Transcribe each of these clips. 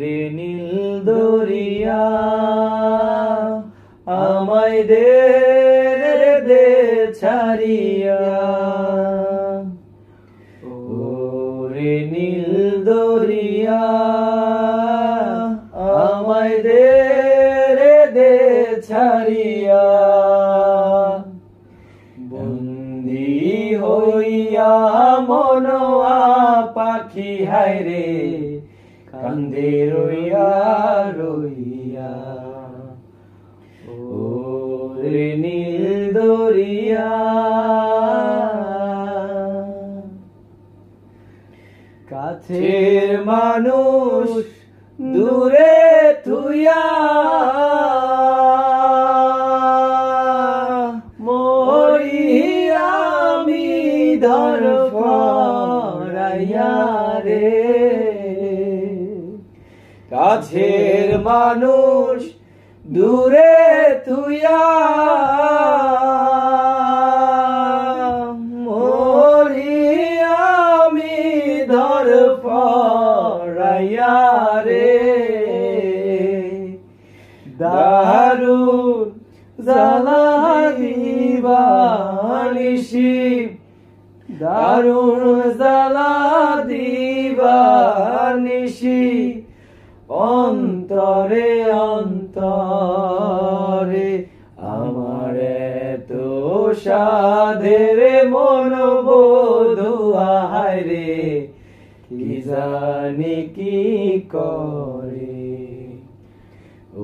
ওরে নীল দরিয়া আমায় দে ছাড়িয়া, ওরে নীল দরিয়া আমায় দে ছাড়িয়া, বন্দী হইয়া মনোয়া পাখি হায়রে কান্দে রইয়া রইয়া, ওরে নীল দরিয়া। কাছের মানুষ দূরে থুইয়া মরি আমি ধরফরাইয়া রে, কাছের মানুষ দূরে থুইয়া মরি আমি ধরফরাইয়া রে, দারুণ জ্বালা দিবানিশি, দারুণ জ্বালা দিবানিশি, অন্তরে অন্তরে আমার তো সাধের মন বধুয়া হায়রে কি জানি কি করে,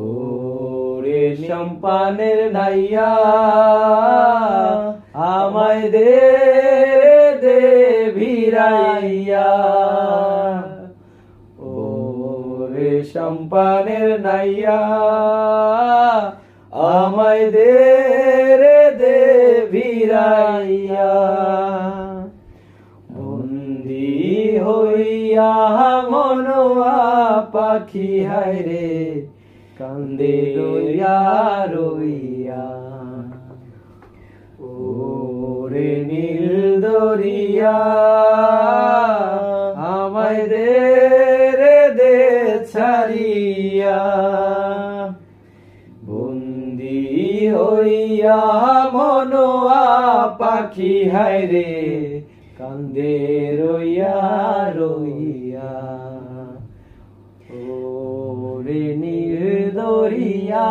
ওরে সম্পানের নাইয়া আমায় দে ভিড়াইয়া, ওরে সম্পানের নাইয়া আমায় দে ভিড়াইয়া, বন্দী হইয়া মনোয়া পাখি হায়রে কান্দে রইয়া রইয়া, ওরে নীল দরিয়া আমায় দে ছাড়িয়া, বন্দী হইয়া মনোয়া পাখি হায়রে কান্দে রইয়া রইয়া, ওরে নীল দরিয়া।